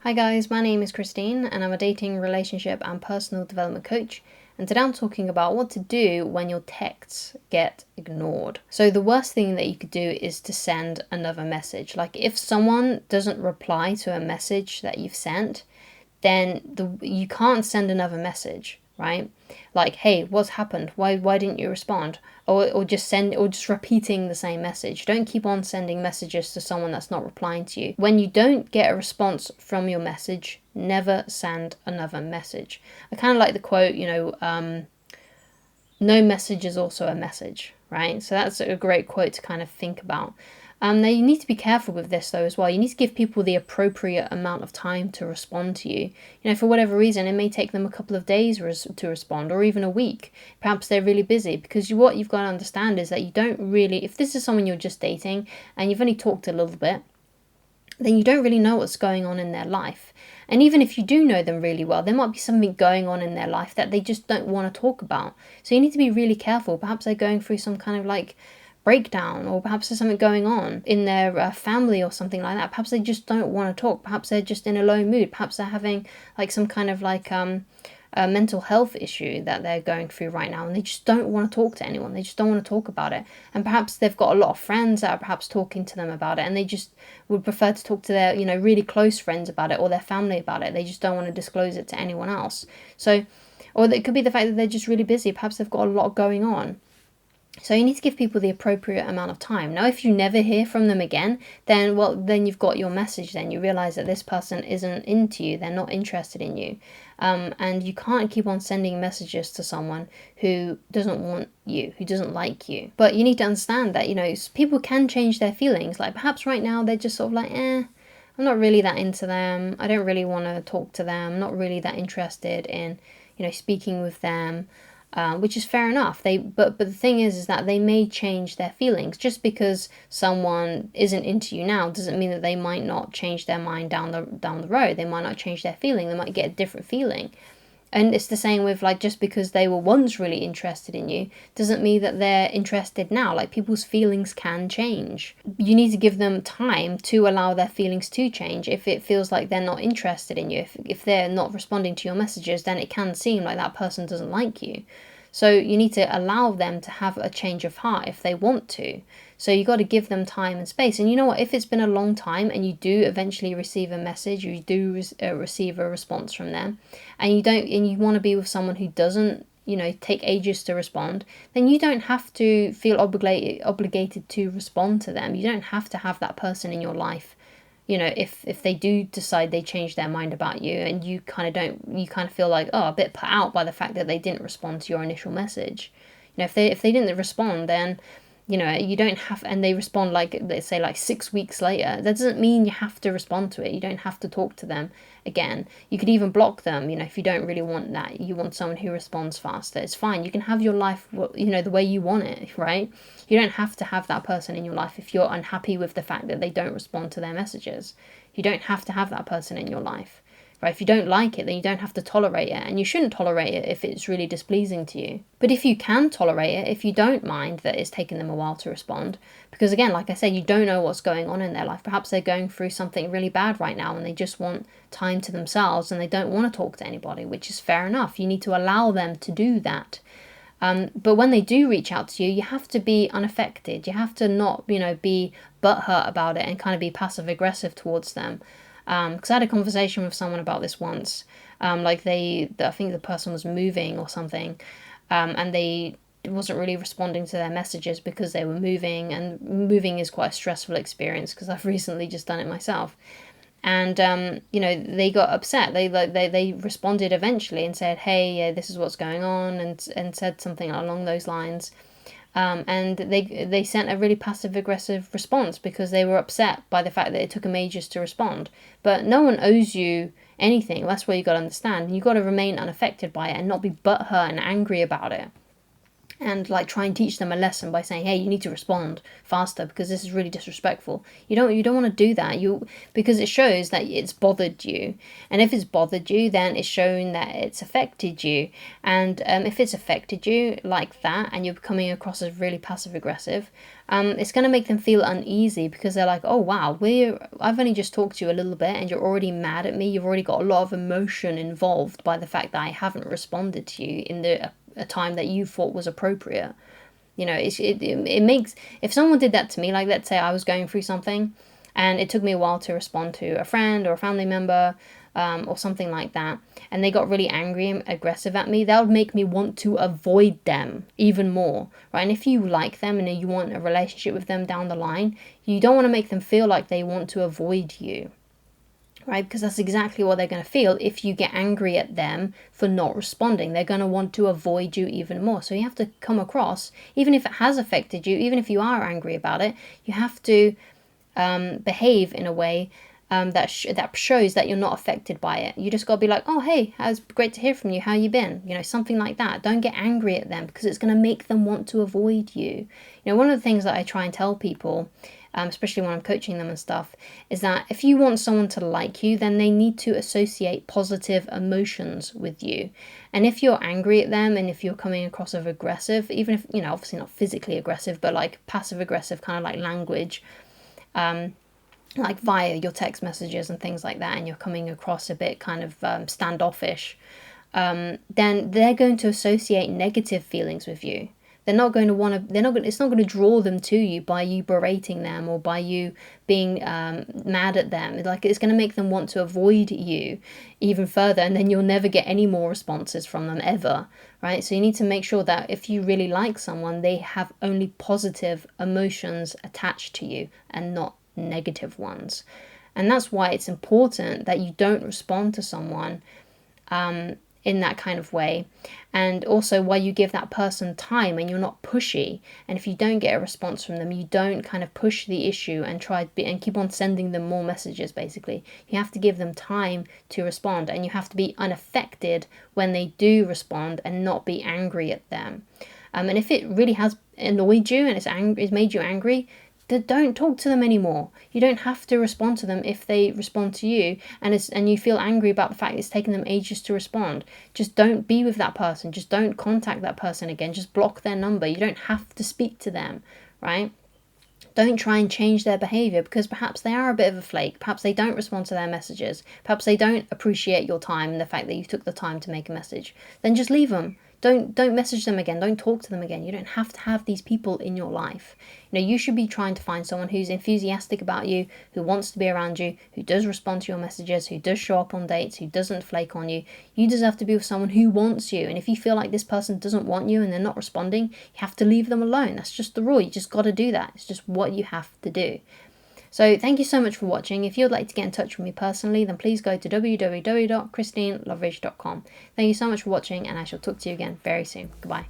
Hi guys, my name is Christine and I'm a dating, relationship and personal development coach, and today I'm talking about what to do when your texts get ignored. So the worst thing that you could do is to send another message. Like if someone doesn't reply to a message that you've sent, then you can't send another message, right? Like, hey, what's happened? Why didn't you respond? Or just repeating the same message. Don't keep on sending messages to someone that's not replying to you. When you don't get a response from your message, never send another message. I kind of like the quote, no message is also a message, right? So that's a great quote to kind of think about. Now you need to be careful with this though as well. You need to give people the appropriate amount of time to respond to you. For whatever reason, it may take them a couple of days to respond, or even a week. Perhaps they're really busy, because what you've got to understand is that you don't really, if this is someone you're just dating and you've only talked a little bit, then you don't really know what's going on in their life. And even if you do know them really well, there might be something going on in their life that they just don't want to talk about. So you need to be really careful. Perhaps they're going through some kind of breakdown, or perhaps there's something going on in their family or something like that. Perhaps they just don't want to talk. Perhaps they're just in a low mood. Perhaps they're having some kind of a mental health issue that they're going through right now, and they just don't want to talk to anyone. They just don't want to talk about it. And perhaps they've got a lot of friends that are perhaps talking to them about it, and they just would prefer to talk to their really close friends about it, or their family about it. They just don't want to disclose it to anyone else. So, or it could be the fact that they're just really busy. Perhaps they've got a lot going on. So you need to give people the appropriate amount of time. Now, if you never hear from them again, then you've got your message. Then you realize that this person isn't into you. They're not interested in you. And you can't keep on sending messages to someone who doesn't want you, who doesn't like you. But you need to understand that, people can change their feelings. Like perhaps right now they're just sort of I'm not really that into them. I don't really want to talk to them. I'm not really that interested in, speaking with them. Which is fair enough. But the thing is that they may change their feelings. Just because someone isn't into you now doesn't mean that they might not change their mind down the road. They might not change their feeling. They might get a different feeling. And it's the same with just because they were once really interested in you doesn't mean that they're interested now. People's feelings can change. You need to give them time to allow their feelings to change. If it feels like they're not interested in you, if they're not responding to your messages, then it can seem like that person doesn't like you. So you need to allow them to have a change of heart if they want to. So you got to give them time and space. And you know what? If it's been a long time and you do eventually receive a message, you do receive a response from them, and you want to be with someone who doesn't, take ages to respond, then you don't have to feel obligated to respond to them. You don't have to have that person in your life. If they do decide they change their mind about you, and you kind of feel a bit put out by the fact that they didn't respond to your initial message. If they didn't respond, then you don't have, and they respond let's say 6 weeks later, that doesn't mean you have to respond to it. You don't have to talk to them again. You could even block them, if you don't really want that. You want someone who responds faster. It's fine. You can have your life, the way you want it, right? You don't have to have that person in your life if you're unhappy with the fact that they don't respond to their messages. You don't have to have that person in your life. Right, if you don't like it, then you don't have to tolerate it, and you shouldn't tolerate it if it's really displeasing to you. But if you can tolerate it, if you don't mind that it's taken them a while to respond, because again, like I said, you don't know what's going on in their life. Perhaps they're going through something really bad right now and they just want time to themselves and they don't want to talk to anybody, which is fair enough. You need to allow them to do that. But when they do reach out to you, you have to be unaffected. You have to not, be butthurt about it and kind of be passive aggressive towards them. Because I had a conversation with someone about this once. I think the person was moving or something, and they wasn't really responding to their messages because they were moving, and moving is quite a stressful experience because I've recently just done it myself. And they got upset. They responded eventually and said, "Hey, this is what's going on," and said something along those lines. And they sent a really passive-aggressive response because they were upset by the fact that it took them ages to respond. But no one owes you anything. That's what you got to understand. You got to remain unaffected by it and not be butthurt and angry about it. and like try and teach them a lesson by saying, hey, you need to respond faster because this is really disrespectful. You don't want to do that, because it shows that it's bothered you. And if it's bothered you, then it's showing that it's affected you. And if it's affected you like that and you're coming across as really passive aggressive, it's going to make them feel uneasy, because they're like, oh wow, I've only just talked to you a little bit and you're already mad at me. You've already got a lot of emotion involved by the fact that I haven't responded to you in a time that you thought was appropriate. It makes, if someone did that to me, like let's say I was going through something and it took me a while to respond to a friend or a family member, or something like that, and they got really angry and aggressive at me, that would make me want to avoid them even more, right? And if you like them and you want a relationship with them down the line, you don't want to make them feel like they want to avoid you, right? Because that's exactly what they're going to feel if you get angry at them for not responding. They're going to want to avoid you even more. So you have to come across, even if it has affected you, even if you are angry about it, you have to behave in a way that shows that you're not affected by it. You just got to be like, oh, hey, it's great to hear from you. How you been? Something like that. Don't get angry at them, because it's going to make them want to avoid you. One of the things that I try and tell people, especially when I'm coaching them and stuff, is that if you want someone to like you, then they need to associate positive emotions with you. And if you're angry at them and if you're coming across as aggressive, even if, obviously not physically aggressive, but like passive aggressive kind of like language, like via your text messages and things like that, and you're coming across a bit kind of standoffish, then they're going to associate negative feelings with you. They're not going to want to, it's not going to draw them to you by you berating them or by you being mad at them. It's going to make them want to avoid you even further, and then you'll never get any more responses from them ever, right? So you need to make sure that if you really like someone, they have only positive emotions attached to you and not negative ones. And that's why it's important that you don't respond to someone in that kind of way, and also why you give that person time and you're not pushy. And if you don't get a response from them, you don't kind of push the issue and and keep on sending them more messages. Basically, you have to give them time to respond, and you have to be unaffected when they do respond and not be angry at them. And if it really has annoyed you and it's made you angry, don't talk to them anymore. You don't have to respond to them if they respond to you and you feel angry about the fact it's taken them ages to respond. Just don't be with that person. Just don't contact that person again. Just block their number. You don't have to speak to them, right? Don't try and change their behavior, because perhaps they are a bit of a flake. Perhaps they don't respond to their messages. Perhaps they don't appreciate your time and the fact that you took the time to make a message. Then just leave them. Don't message them again. Don't talk to them again. You don't have to have these people in your life. You should be trying to find someone who's enthusiastic about you, who wants to be around you, who does respond to your messages, who does show up on dates, who doesn't flake on you. You deserve to be with someone who wants you. And if you feel like this person doesn't want you and they're not responding, you have to leave them alone. That's just the rule. You just got to do that. It's just what you have to do. So thank you so much for watching. If you'd like to get in touch with me personally, then please go to www.christineloveridge.com. Thank you so much for watching, and I shall talk to you again very soon. Goodbye.